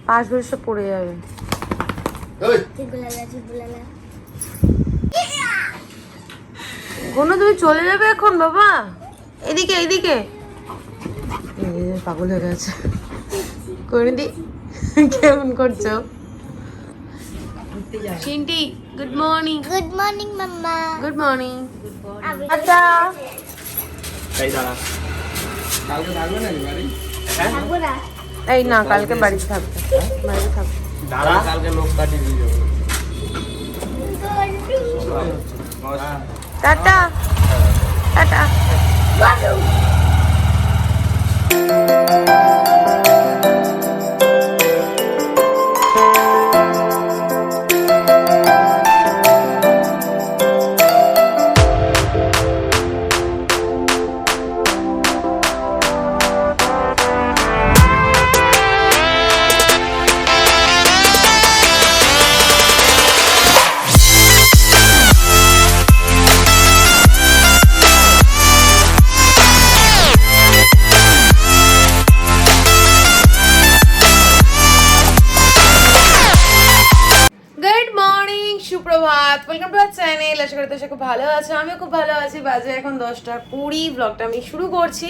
পাশ বেশ সব পড়ে যাবে। কোনো তুমি চলে যাবে এখন বাবা? এদিকে এদিকে পাগল হয়ে গেছে। করে দি কেমন করছো? Chinti good morning. Good morning mamma. Good morning. আচ্ছা এই না কালকে বাড়িতে থাকবে, বাড়িতে থাকবে। টাটা টাটা। সুপ্রভাত, ওয়েলকাম টু আওয়ার চ্যানেল। আশা করি তোমরা খুব ভালো আছো, আমিও খুব ভালো আছি। বাজে এখন 10:20। ব্লগটা আমি শুরু করছি।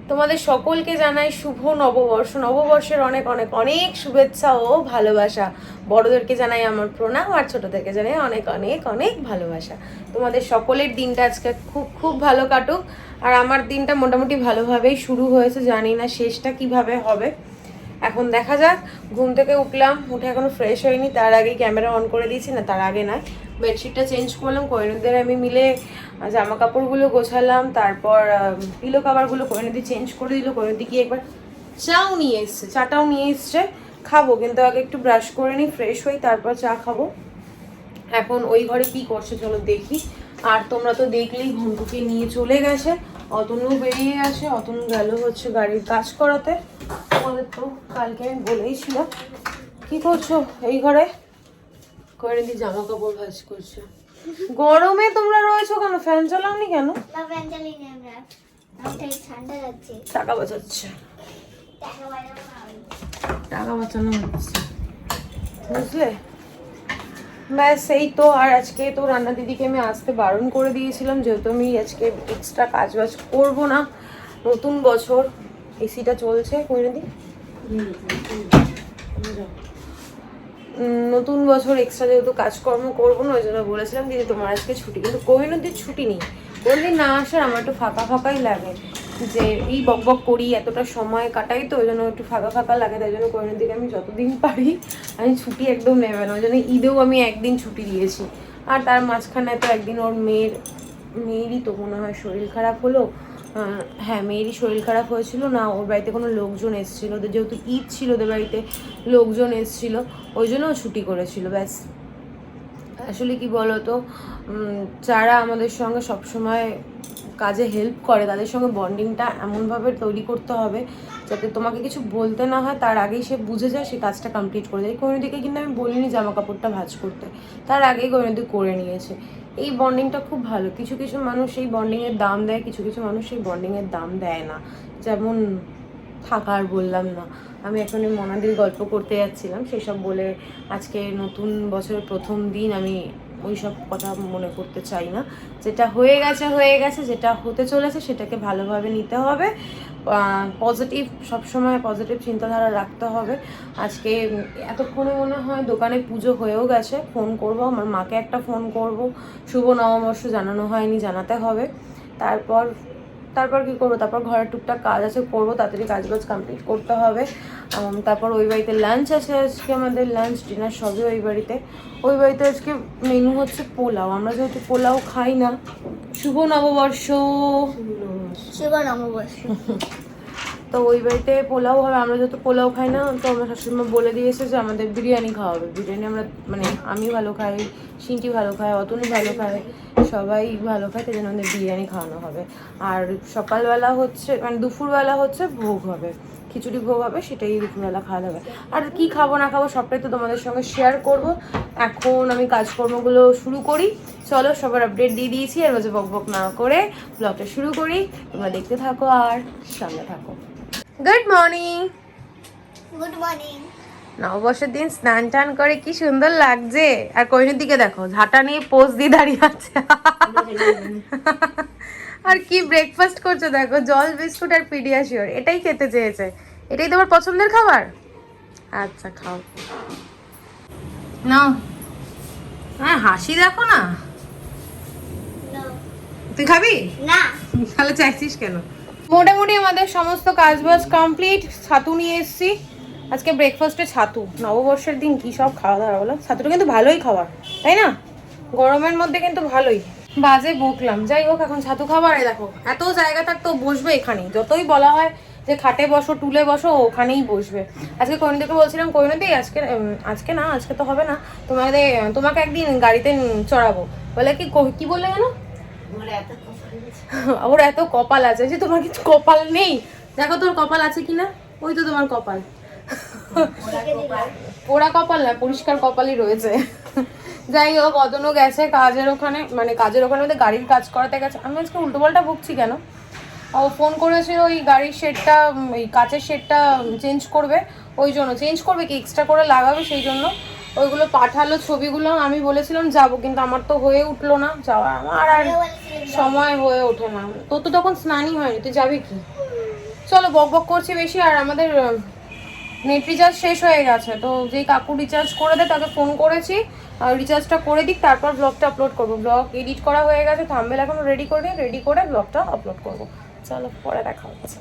তোমাদের সকলকে জানাই শুভ নববর্ষ। নববর্ষের অনেক অনেক অনেক শুভেচ্ছা ও ভালোবাসা। বড়দেরকে জানাই আমার প্রণাম, আর ছোটদেরকে জানাই অনেক অনেক অনেক ভালোবাসা। তোমাদের সকলের দিনটা আজকে খুব খুব ভালো কাটুক। আর আমার দিনটা মোটামুটি ভালোভাবেই শুরু হয়েছে, জানি না শেষটা কিভাবে হবে। এখন দেখা যাক। ঘুম থেকে উঠলাম, উঠে এখনো ফ্রেশ হয়নি, তার আগেই ক্যামেরা অন করে দিয়েছি। না তার আগে নয়, বেডশিটটা চেঞ্জ করলাম। কোয়েনুদের আমি মিলে জামা কাপড়গুলো গোছালাম, তারপর পিলো কাভারগুলো কোয়েনুদি চেঞ্জ করে দিল। কোয়েনুদি কি একবার চাও নিয়ে এসছে, চাটাও নিয়ে এসছে, খাবো কিন্তু আগে একটু ব্রাশ করে নিই, ফ্রেশ হই, তারপর চা খাবো। এখন ওই ঘরে কি করছে চলো দেখি। আর তোমরা তো দেখলেই ঘন্টুকে নিয়ে চলে গেছে, অতনু বেরিয়ে গেছে। অতনু গেল হচ্ছে গাড়ির কাজ করাতে। তোমাদের তো কালকে আমি বলেইছিলাম। কি করছো এই ঘরে? করে দি জামা কাপড় ভাঁজ করছো। গরমে তোমরা রয়েছো কেন? ফ্যান চালাওনি কেন? টাকা বাঁচাচ্ছে, টাকা বাঁচানো হচ্ছে, বুঝলে? ব্যাস এই তো। আর আজকে তো রান্না দিদিকে আমি আসতে বারণ করে দিয়েছিলাম, যেহেতু আমি আজকে এক্সট্রা কাজ বাজ করবো না। নতুন বছর, এসিটা চলছে। করে দিই নতুন বছর এক্সট্রা যেহেতু কাজকর্ম করবো না, ওই জন্য বলেছিলাম দিদি তোমার আজকে ছুটি। কিন্তু কোহিনুদির ছুটি নেই। কোনদিন না আসার আমার একটু ফাঁকা ফাঁকাই লাগে, যে এই বক বক করি, এতটা সময় কাটাই, তো ওই জন্য একটু ফাঁকা ফাঁকা লাগে। তাই জন্য কোহিনুদিকে আমি যতদিন পারি আমি ছুটি একদম নেবে না। ওই জন্য ঈদেও আমি একদিন ছুটি দিয়েছি। আর তার মাঝখানে তো একদিন ওর মেয়েরই তো মনে হয় শরীর খারাপ হলো। হ্যাঁ, মেয়েরই শরীর খারাপ হয়েছিল না, ওর বাড়িতে কোনো লোকজন এসেছিল, ওদের যেহেতু ঈদ ছিল, ওদের বাড়িতে লোকজন এসেছিল, ওই জন্য ছুটি করেছিল। ব্যাস। আসলে কি বলতো, যারা আমাদের সঙ্গে সবসময় কাজে হেল্প করে তাদের সঙ্গে বন্ডিংটা এমনভাবে তৈরি করতে হবে যাতে তোমাকে কিছু বলতে না হয়, তার আগেই সে বুঝে যায়, সে কাজটা কমপ্লিট করে যায়। কোনোদিকে কিন্তু আমি বলিনি জামা কাপড়টা ভাঁজ করতে, তার আগেই কোনোদিকে করে নিয়েছে। এই বন্ডিংটা খুব ভালো। কিছু কিছু মানুষ এই বন্ডিংয়ের দাম দেয়, কিছু কিছু মানুষ এই বন্ডিংয়ের দাম দেয় না। যেমন থাকার বললাম না, আমি এখন মনাদির গল্প করতে যাচ্ছিলাম, সেসব বলে আজকে নতুন বছরের প্রথম দিন আমি ওই সব কথা মনে করতে চাই না। যেটা হয়ে গেছে হয়ে গেছে, যেটা হতে চলেছে সেটাকে ভালোভাবে নিতে হবে। পজিটিভ, সবসময় পজিটিভ চিন্তাধারা রাখতে হবে। আজকে এতক্ষণে মনে হয় দোকানে পুজো হয়েও গেছে। ফোন করব, আমার মাকে একটা ফোন করব, শুভ নববর্ষ জানানো হয়নি, জানাতে হবে। তারপর কি করবো? তারপর ঘরের টুকটাক কাজ আছে, করবো, তাড়াতাড়ি কাজবাজ কমপ্লিট করতে হবে। তারপর ওই বাড়িতে লাঞ্চ আছে আজকে, আমাদের লাঞ্চ ডিনার সবই ওই বাড়িতে। ওই বাড়িতে আজকে মেনু হচ্ছে পোলাও। আমরা যেহেতু পোলাও খাই না। শুভ নববর্ষ। শুভ নববর্ষ। তো ওই বাড়িতে পোলাও হবে। আমরা যেহেতু পোলাও খাই না, তো আমার শাশুড়িমা বলে দিয়েছে যে আমাদের বিরিয়ানি খাওয়া হবে। বিরিয়ানি আমরা মানে আমি ভালো খাই, সিন্টি ভালো খায়, অতনু ভালো খায়, সবাই ভালো খায়, তাই জন্য আমাদের বিরিয়ানি খাওয়ানো হবে। আর সকালবেলা হচ্ছে মানে দুপুরবেলা হচ্ছে ভোগ হবে, খিচুড়ি ভোগ হবে, সেটাই দুপুরবেলা খাওয়া যাবে। আর কি খাবো না খাবো সবটাই তো তোমাদের সঙ্গে শেয়ার করব। এখন আমি কাজকর্মগুলো শুরু করি। চলো, সবার আপডেট দিয়ে দিয়েছি, আর মাঝে বক বক না করে ব্লগটা শুরু করি। তোমরা দেখতে থাকো আর সঙ্গে থাকো। Good morning. Good morning. নববর্ষের দিন স্নান টান করে কি সুন্দর লাগছে। আর কোহিনুর দিকে দেখো, ঝাঁটা নিয়ে পোজ দিয়ে দাঁড়িয়ে আছে। আর কি ব্রেকফাস্ট করছো দেখো, জল বিস্কুট আর পিডিয়াশিওর, এটাই খেতে চেয়েছে। এটাই তোমার পছন্দের খাবার? আচ্ছা খাও নাও। হ্যাঁ হাসি দেখো না। তুই খাবি না। তাহলে চাইছিস কেন? মোটামুটি আমাদের সমস্ত কাজবাজ কমপ্লিট। ছাতু নিয়ে এসেছি আজকে ব্রেকফাস্টে। ছাতু, নববর্ষের দিন কি সব খাওয়া দাওয়া বলো। ছাতুটা কিন্তু ভালোই খাবার, তাই না? গরমের মধ্যে কিন্তু ভালোই। বাজে বকলাম, যাই হোক এখন ছাতু খাবার। দেখো এত জায়গা থাকতো বসবে এখানেই, যতই বলা হয় যে খাটে বসো টুলে বসো ওখানেই বসবে। আজকে কোহিনুদিকে বলছিলাম, কোহিনুদি আজকে না, আজকে তো হবে না, তোমাকে একদিন গাড়িতে চড়াবো। বলে কি বললে জানো, ওর এত কপাল আছে। যে তোমার কিছু কপাল নেই? দেখো তোর কপাল আছে কিনা, ওই তো তোমার কপাল। পোড়া কপাল না, পরিষ্কার কপালই রয়েছে। যাই হোক, অতনও গেছে কাজের ওখানে, মানে কাজের ওখানে মধ্যে গাড়ির কাজ করাতে গেছে। আমি আজকে উল্টোপাল্টা বকছি কেন? ও ফোন করেছিল ওই গাড়ির শেডটা, ওই কাচের শেডটা চেঞ্জ করবে, ওই জন্য চেঞ্জ করবে কি এক্সট্রা করে লাগাবে, সেই জন্য ওইগুলো পাঠালো ছবিগুলো। আমি বলেছিলাম যাবো, কিন্তু আমার তো হয়ে উঠলো না যাওয়া, আমার আর সময় হয়ে ওঠে না। তোর তো তখন স্নানই হয়নি, তুই যাবি কি? চলো, বক বক করছি বেশি। আর আমাদের নেট রিচার্জ শেষ হয়ে গেছে, তো যেই কাকু রিচার্জ করে দেয় তাকে ফোন করেছি আর রিচার্জটা করে দিক, তারপর ব্লগটা আপলোড করবো। ব্লগ এডিট করা হয়ে গেছে, থাম্বনেল এখনো রেডি করে নিই, রেডি করে ব্লগটা আপলোড করবো। চলো পরে দেখা হচ্ছে।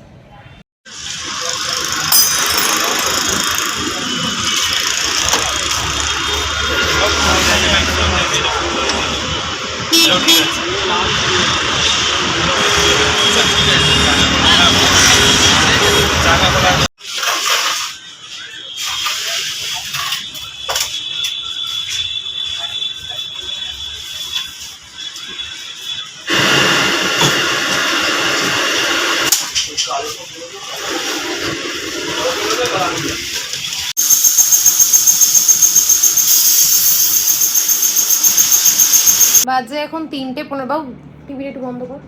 বাজে এখন 3:15। বাবু টিভিটা একটু বন্ধ কর।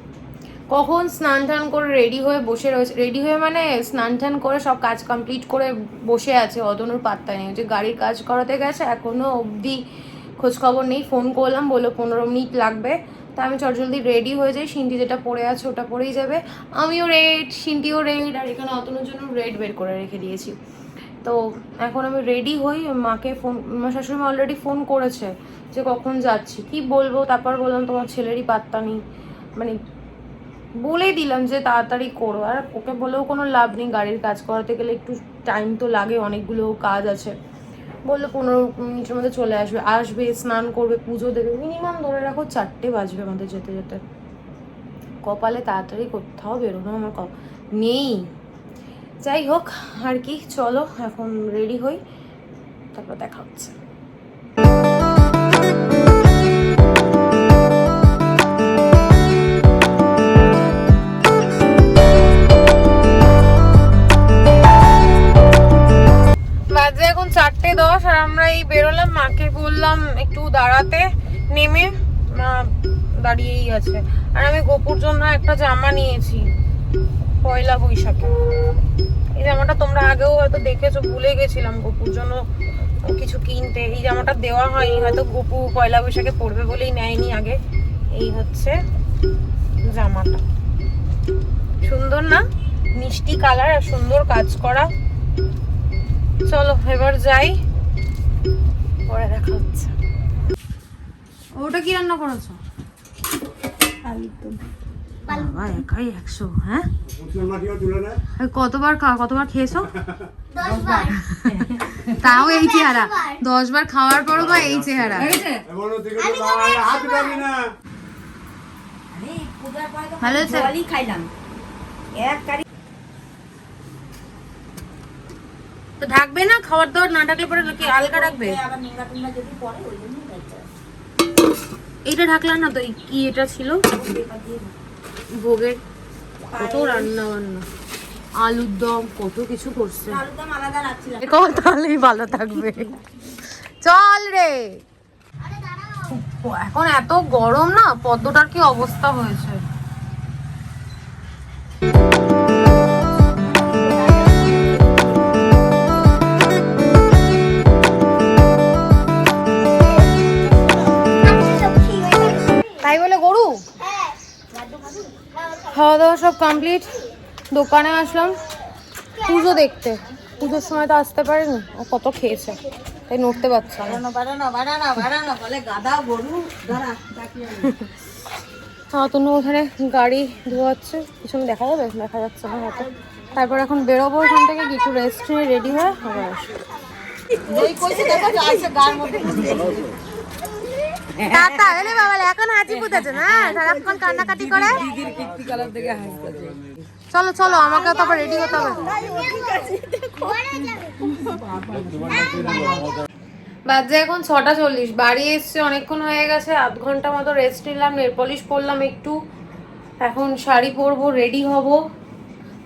কখন স্নান টান করে রেডি হয়ে বসে রয়েছে, রেডি হয়ে মানে স্নান টান করে সব কাজ কমপ্লিট করে বসে আছে। অতনুর পাত্তা নেই, যে গাড়ির কাজ করাতে গেছে, এখনো অবধি খোঁজখবর নেই। ফোন করলাম, বললো 15 মিনিট লাগবে। তা আমি চটজলদি রেডি হয়ে যাই, সিনটি যেটা পরে আছে ওটা পরেই যাবে। আমিও রেড, সিনটিও রেড, আর এখানে অতনুর জন্য রেড বের করে রেখে দিয়েছি। তো এখন আমি রেডি হই। মাকে ফোন, আমার শাশুড়ি মা অলরেডি ফোন করেছে যে কখন যাচ্ছি, কি বলবো। তারপর বললাম তোমার ছেলেরই পাত্তা নেই, মানে বলেই দিলাম যে তাড়াতাড়ি করো। আর ওকে বলেও কোনো লাভ নেই, গাড়ির কাজ করাতে গেলে একটু টাইম তো লাগে, অনেকগুলো কাজ আছে। বললো 15 মিনিটের মধ্যে চলে আসবে, স্নান করবে, পুজো দেবে, মিনিমাম ধরে রাখো 4টে বাজবে আমাদের যেতে যেতে। কপালে তাড়াতাড়ি কোথাও বেরোনো আমার নেই। যাই হোক আর কি, চলো এখন রেডি হই, তারপর দেখা হচ্ছে। বাজে এখন 4:10 আর আমরা এই বেরোলাম। মাকে বললাম একটু দাঁড়াতে, নেমে মা দাঁড়িয়েই আছে। আর আমি গোপুর জন্য একটা জামা নিয়েছি পয়লা বৈশাখে। এই জামাটা তোমরা আগেও হয়তো দেখেছো, ভুলে গেছিলাম গোপুর জন্য কিছু কিনতে। এই জামাটা দেওয়া হয়নি, হয়তো গোপু পয়লা বৈশাখে পরবে বলেই নেয়নি আগে। এই হচ্ছে জামাটা, সুন্দর না? মিষ্টি কালার আর সুন্দর কাজ করা। চলো এবার যাই, পরে দেখা হচ্ছে। ওটা কি রান্না করেছো? বাবা একাই 100? হ্যাঁ, কতবার খেয়েছো? 10 বার। তাও এই চেহারা, 10 বার খাওয়ার পরও বা এই চেহারা। ভালো আছে? তো ঢাকবে না, খাবার দাবার না ঢাকলে পরে কি আলগা রাখবে? এইটা ঢাকলাম না তো। কি এটা ছিল ভোগের? কত রান্না বান্না, আলুর দম, কত কিছু করছে। তাহলেই ভালো থাকবে। চল রে, এখন এত গরম না, পদ্মটার কি অবস্থা হয়েছে। কমপ্লিট, দোকানে আসলাম পুজো দেখতে। পুজোর সময় তো আসতে পারেনি, ও কত খেয়েছে তাই নড়তে পারছে না। তনু ওখানে গাড়ি ধোয়াচ্ছে, পিছনে দেখা যাবে, দেখা যাচ্ছে না হয়তো। তারপর এখন বেরোবো এখান থেকে, কিছু রেস্ট নিয়ে রেডি হয়ে আবার আসবো। টাটা, এলে বাবা এখন হাঁচি ফুটেছে না, সারাক্ষণ কান্নাকাটি করে। চলো চলো, আমাকে তো আবার রেডি হতে হবে। বাজে এখন 6:40, বাড়ি এসছে অনেকক্ষণ হয়ে গেছে, আধ ঘন্টা মতো রেস্ট নিলাম, নেল পলিশ পরলাম একটু, এখন শাড়ি পরবো, রেডি হব।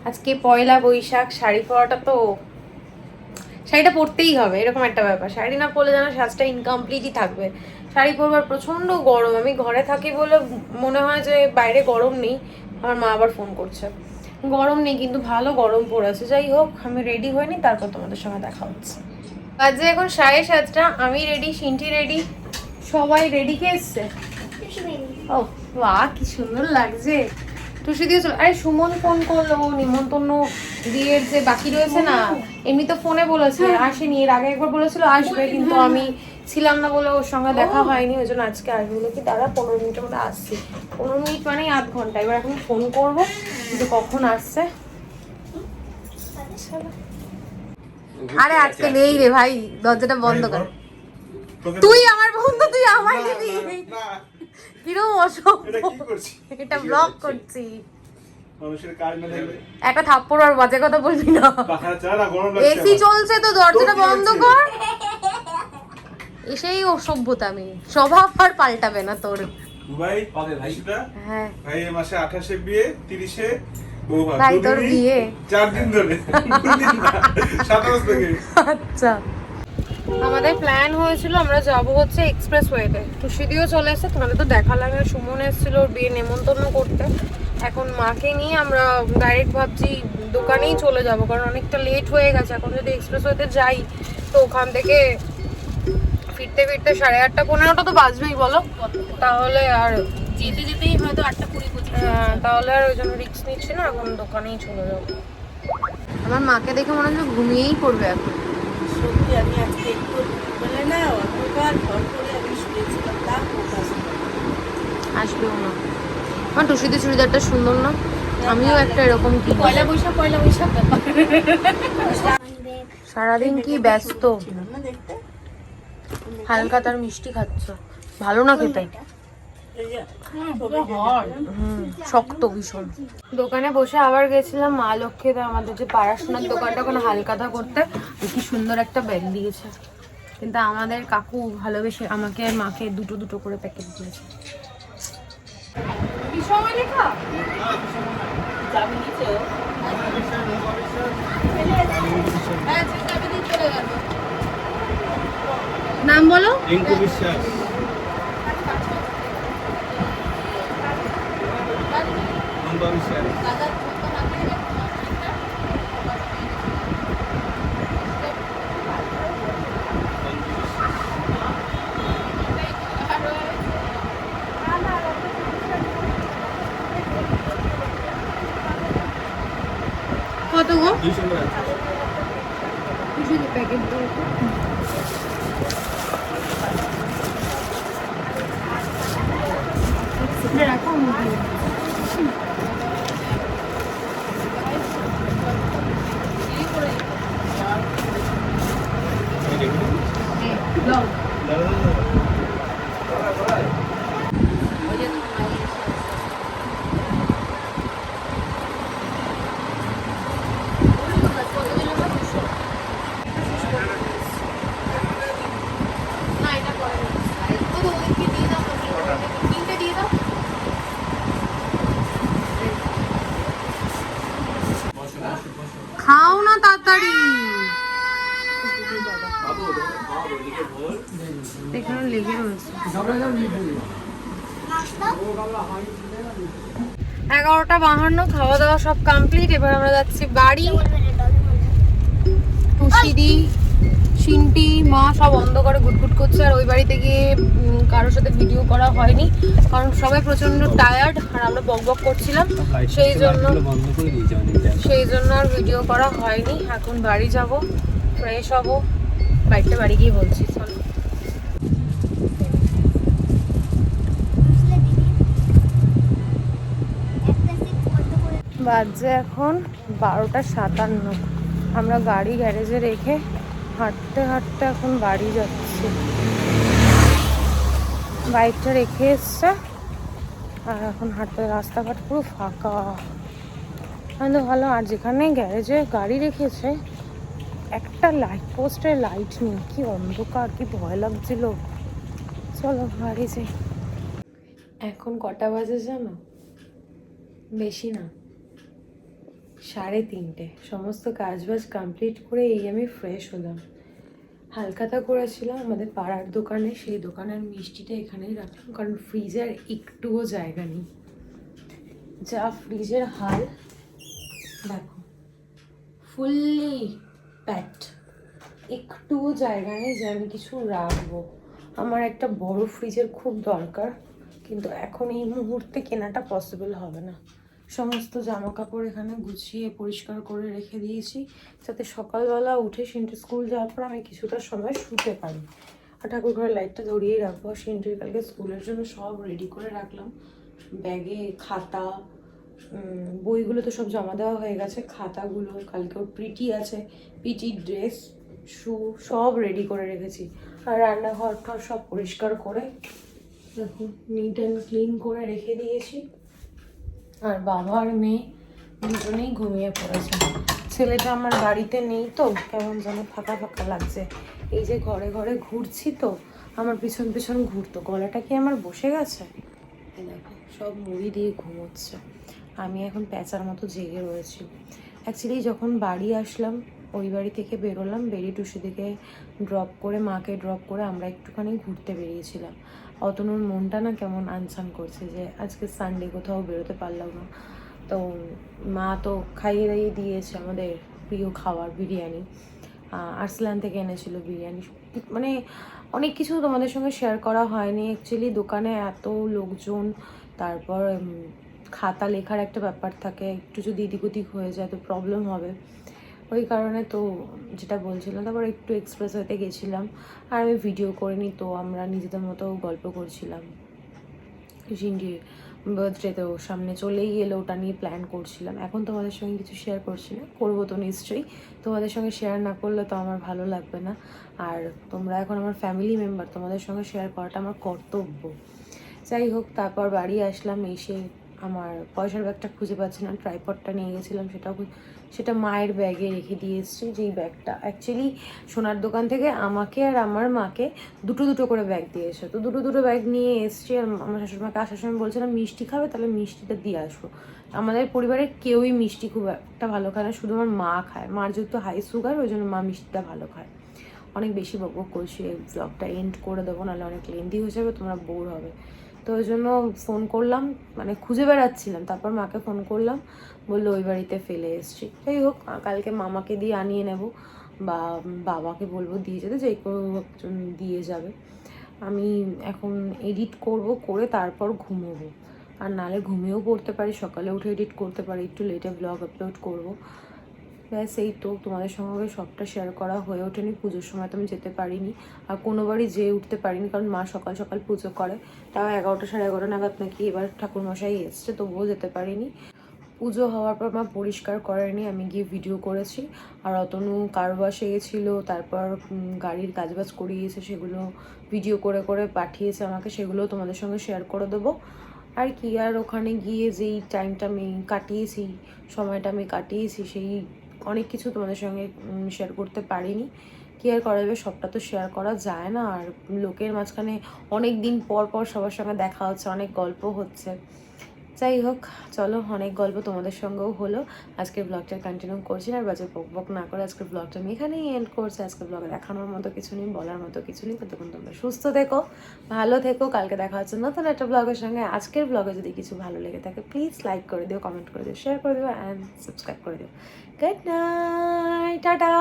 আজকে পয়লা বৈশাখ, শাড়ি পরাটা তো, শাড়িটা পরতেই হবে, এরকম একটা ব্যাপার। শাড়ি না পরলে যেন সাজটা ইনকমপ্লিটই থাকবে। শাড়ি পরবার প্রচণ্ড গরম, আমি ঘরে থাকি বলে মনে হয় যে বাইরে গরম নেই। আমার মা আবার ফোন করছে, গরম নেই কিন্তু ভালো গরম পড়েছে। যাই হোক, আমি রেডি হইনি, তারপর তোমাদের সঙ্গে দেখা হচ্ছে। বাজে এখন 7:30, আমি রেডি, সিনটি রেডি, সবাই রেডি। কে এসছে? ও বাহ, কি সুন্দর লাগছে। টুসি দিয়ে চলো। আরে সুমন ফোন করলো, নিমন্ত্রণ দিয়ে যে বাকি রয়েছে না, এমনি তো ফোনে বলেছে, আসেনি। এর আগে একবার বলেছিল আসবে, কিন্তু আমি ছিলাম না বলে ওর সঙ্গে দেখা হয়নি, ওই জন্য আজকে আসবে। বলে কি দাঁড়া 15 মিনিটের মধ্যে আসছি। 15 মিনিট মানে আধ ঘন্টা। এবার এখন ফোন করবো যে কখন আসছে। আরে আজকে নেই রে ভাই, দরজাটা বন্ধ কর। তুই আমার বন্ধু, তুই আমার দিবি? কিরম অসভ্য, এটা ব্লক করছি। একটা থাপ্পড় আর বাজে কথা বলবি না। এসি চলছে তো, দরজাটা বন্ধ কর। এসেই অসভ্যতা, আমি স্বভাব আর পাল্টাবে না তোর। হ্যাঁ ভাই, এই মাসে 28-এ বিয়ে, 30-এ বউ। ভাই তোর বিয়ে 4 দিন ধরে, 27 থেকে। আচ্ছা, আমাদের প্ল্যান হয়েছিল আমরা যাবো হচ্ছে এক্সপ্রেস ওয়েতে। টুসিদিও চলে এসেছে, তোমাদের তো দেখালাম। সুমন এসেছিল ওর বিয়ে নেমন্তন্ন করতে। এখন মাকে নিয়ে আমরা ডাইরেক্ট ভাবছি দোকানেই চলে যাব, কারণ অনেকটা লেট হয়ে গেছে। এখন যদি এক্সপ্রেস ওয়েতে যাই তো ওখান থেকে ফিরতে ফিরতে 8:30 15টা তো বাজবেই বলো, তাহলে আর যেতে যেতেই হয়তো 8:20। হ্যাঁ, তাহলে আর ওই জন্য রিস্ক নিচ্ছি না, এখন দোকানেই চলে যাবো। আমার মাকে দেখে মনে হচ্ছে ঘুমিয়েই পড়বে এখন। সত্যি আমি আজকে একটু মানে না অন্ধকার ঘর করে আমি শুয়েছিলাম, তা আসবেও না। আমার টুসিতে চুড়িদারটা সুন্দর না? আমিও একটা এরকম কি। পয়লা বৈশাখ ব্যাপার। সারাদিন কি ব্যস্ত, না দেখতে হালকা তার মিষ্টি খাচ্ছ, ভালো না খেতে। শক্ত ভীষণ। দোকানে বসে আবার গেছিলাম মা লক্ষ্মীতে, আমাদের যে পড়াশোনার দোকানটা ওখানে হালকাতা করতে। কি সুন্দর একটা ব্যাগ দিয়েছে, কিন্তু আমাদের কাকু ভালোবেসে আমাকে আর মাকে দুটো দুটো করে প্যাকেট দিয়েছে। কি সময় লেখা? নাম বলো। রিঙ্কু বিশ্বাস। কত গো? 200 টাকা। প্যাকেট দাও তো। রাখো মুখে। খাও না তাড়াতাড়ি, এখানে লেগে রয়েছে। 11:52, খাওয়া দাওয়া সব কমপ্লিট। এবার আমরা যাচ্ছি বাড়ি। টুসিদি চিন্টি মা সব অন্ধকারে ঘুটঘুট করছে। আর ওই বাড়িতে গিয়ে কারোর সাথে ভিডিও করা হয়নি, কারণ সবাই প্রচন্ড টায়ার্ড আর আমরা বকবক করছিলাম, সেই জন্য আর ভিডিও করা হয়নি। এখন বাড়ি যাব, ফ্রেশ হব, বাড়ি গিয়ে বলছি। চলো বাজে এখন 12:57। আমরা গাড়ি গ্যারেজে রেখে হাঁটতে হাঁটতে এখন বাড়ি যাচ্ছি। বাইকটা রেখে এসছে আর এখন হাঁটতে, রাস্তাঘাট পুরো ফাঁকা। কিন্তু ভালো, আর যেখানে গ্যারেজে গাড়ি রেখেছে একটা লাইট পোস্টের লাইট নেই, কি অন্ধকার, কি ভয় লাগছিল। চলো বাড়ি যাই। এখন কটা বাজে জানো? বেশি না, 3:30। সমস্ত কাজবাজ কমপ্লিট করে এই আমি ফ্রেশ হলাম। হালখাতা করেছিলাম আমাদের পাড়ার দোকানে, সেই দোকানের মিষ্টিটা এখানেই রাখলাম, কারণ ফ্রিজের একটুও জায়গা নেই। যা ফ্রিজের হাল দেখো, ফুললি প্যাকড, একটুও জায়গা নেই যে আমি কিছু রাখবো। আমার একটা বড় ফ্রিজের খুব দরকার, কিন্তু এখন এই মুহূর্তে কেনাটা পসিবল হবে না। সমস্ত জামা কাপড় এখানে গুছিয়ে পরিষ্কার করে রেখে দিয়েছি, যাতে সকালবেলা উঠে সিন্টু স্কুল যাওয়ার পর আমি কিছুটা সময় শুতে পারি। আর ঠাকুর ঘরের লাইটটা ধরিয়েই রাখবো। সিন্টুর কালকে স্কুলের জন্য সব রেডি করে রাখলাম, ব্যাগে খাতা, বইগুলো তো সব জমা দেওয়া হয়ে গেছে, খাতাগুলো, কালকে ওর পিটি আছে, পিটির ড্রেস, শু সব রেডি করে রেখেছি। আর রান্নাঘর ঠর সব পরিষ্কার করে দেখো নিট অ্যান্ড ক্লিন করে রেখে দিয়েছি। আর বাবা আর মেয়ে দুজনেই ঘুমিয়ে পড়েছে। ছেলেটা আমার বাড়িতে নেই তো কেমন যেন ফাঁকা ফাঁকা লাগছে। এই যে ঘরে ঘরে ঘুরছি তো আমার পিছন পিছন ঘুরতো, গলাটা কি আমার বসে গেছে? দেখো সব মুড়ি দিয়ে ঘুমোচ্ছে, আমি এখন প্যাঁচার মতো জেগে রয়েছি। অ্যাকচুয়ালি যখন বাড়ি আসলাম, ওই বাড়ি থেকে বেরোলাম, বেরিয়ে টুসি দিকে ড্রপ করে, মাকে ড্রপ করে আমরা একটুখানি ঘুরতে বেরিয়েছিলাম। অতনুর মনটা না কেমন আনসান করছে যে আজকে সানডে কোথাও বেরোতে পারলাম না। তো মা তো খাইয়ে দাইয়ে দিয়েছে আমাদের প্রিয় খাবার বিরিয়ানি, আর্সলান থেকে এনেছিল বিরিয়ানি। মানে অনেক কিছু তোমাদের সঙ্গে শেয়ার করা হয়নি অ্যাকচুয়ালি। দোকানে এত লোকজন, তারপর খাতা লেখার একটা ব্যাপার থাকে, একটু যদি এদিক ওদিক হয়ে যায় তো প্রবলেম হবে, ওই কারণে তো যেটা বলছিলাম। তারপর একটু এক্সপ্রেস হতে গেছিলাম আর আমি ভিডিও করিনি, তো আমরা নিজেদের মতো গল্প করছিলাম। জিন্ডির বার্থডেতেও সামনে চলেই এলো, ওটা নিয়ে প্ল্যান করছিলাম। এখন তোমাদের সঙ্গে কিছু শেয়ার করছি না, করবো তো নিশ্চয়ই, তোমাদের সঙ্গে শেয়ার না করলে তো আমার ভালো লাগবে না। আর তোমরা এখন আমার ফ্যামিলি মেম্বার, তোমাদের সঙ্গে শেয়ার করাটা আমার কর্তব্য। যাই হোক, তারপর বাড়ি আসলাম, এসে আমার পয়সার ব্যাগটা খুঁজে পাচ্ছি না, ট্রাইপডটা নিয়ে গেছিলাম, সেটা মায়ের ব্যাগে রেখে দিয়ে এসেছি। যেই ব্যাগটা অ্যাকচুয়ালি সোনার দোকান থেকে আমাকে আর আমার মাকে দুটো করে ব্যাগ দিয়েছে, তো দুটো ব্যাগ নিয়ে এসেছি। আর আমার শাশুড়িমাকে আসার সময় বলছিলাম মিষ্টি খাবে, তাহলে মিষ্টিটা দিয়ে আসবো। আমাদের পরিবারে কেউই মিষ্টি খুব একটা ভালো খায় না, শুধু আমার মা খায়। মার যেহেতু হাই সুগার, ওই জন্য মা মিষ্টিটা ভালো খায়। অনেক বেশি বকবক করছি, এই ব্লগটা এন্ড করে দেবো, নাহলে অনেক লেন্দি হয়ে যাবে, তোমরা বোর হবে। তো ওই জন্য ফোন করলাম, মানে খুঁজে বেড়াচ্ছিলাম, তারপর মাকে ফোন করলাম, বললো ওই বাড়িতে ফেলে এসছি। যাই হোক, কালকে মামাকে দিয়ে আনিয়ে নেব বা বাবাকে বলবো দিয়ে যেতে, যে কোনো একজন দিয়ে যাবে। আমি এখন এডিট করব, করে তারপর ঘুমোবো। আর নাহলে ঘুমিয়েও পড়তে পারি, সকালে উঠে এডিট করতে পারি, একটু লেটে ব্লগ আপলোড করবো। ব্যাস এই তো, তোমাদের সঙ্গে সবটা শেয়ার করা হয়ে ওঠেনি। পুজোর সময় তো আমি যেতে পারিনি, আর কোনোবারই যেয়ে উঠতে পারিনি, কারণ মা সকাল সকাল পুজো করে, তাও 11টা 11:30 নাগাদ নাকি এবার ঠাকুরমশাই এসছে, তবুও যেতে পারিনি। পুজো হওয়ার পর মা পরিষ্কার করেনি, আমি গিয়ে ভিডিও করেছি। আর অতনু কারবাসে গেছিলো, তারপর গাড়ির কাজবাজ করিয়েছে, সেগুলো ভিডিও করে করে পাঠিয়েছে আমাকে, সেগুলো তোমাদের সঙ্গে শেয়ার করে দেবো। আর কি, আর ওখানে গিয়ে যেই টাইমটা আমি কাটিয়েছি, সময়টা আমি কাটিয়েছি, সেই অনেক কিছু তোমাদের সঙ্গে শেয়ার করতে পারিনি। কি আর করা যাবে, সবটা তো শেয়ার করা যায় না। আর লোকের মাঝখানে অনেক দিন পর সবার সঙ্গে দেখা হচ্ছে, অনেক গল্প হচ্ছে। যাই হোক, চলো, অনেক গল্প তোমাদের সঙ্গেও হলো। আজকের ব্লগটা কন্টিনিউ করছি না, আর বাজে বক না করে আজকের ব্লগটা আমি এখানেই এন্ড করছি। আজকের ব্লগে দেখানোর মতো কিছু নেই, বলার মতো কিছু নেই। ততক্ষণ তোমরা সুস্থ থেকো, ভালো থেকো, কালকে দেখা হচ্ছে নতুন একটা ব্লগের সঙ্গে। আজকের ব্লগে যদি কিছু ভালো লেগে থাকে প্লিজ লাইক করে দিও, কমেন্ট করে দিও, শেয়ার করে দিও অ্যান্ড সাবস্ক্রাইব করে দিও। Good night, tata.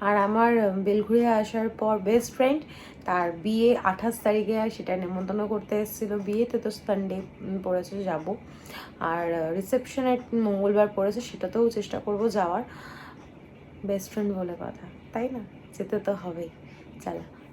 আর আমার বেলঘুরিয়া আসার পর বেস্ট ফ্রেন্ড, তার বিয়ে 28 তারিখে, আর সেটা নেমন্তন্ন করতে এসেছিলো। বিয়েতে তো সানডে পড়েছে যাব, আর রিসেপশনে মঙ্গলবার পড়েছে, সেটাতেও চেষ্টা করব যাওয়ার। বেস্ট ফ্রেন্ড বলে কথা, তাই না? যেতে তো হবেই। চলো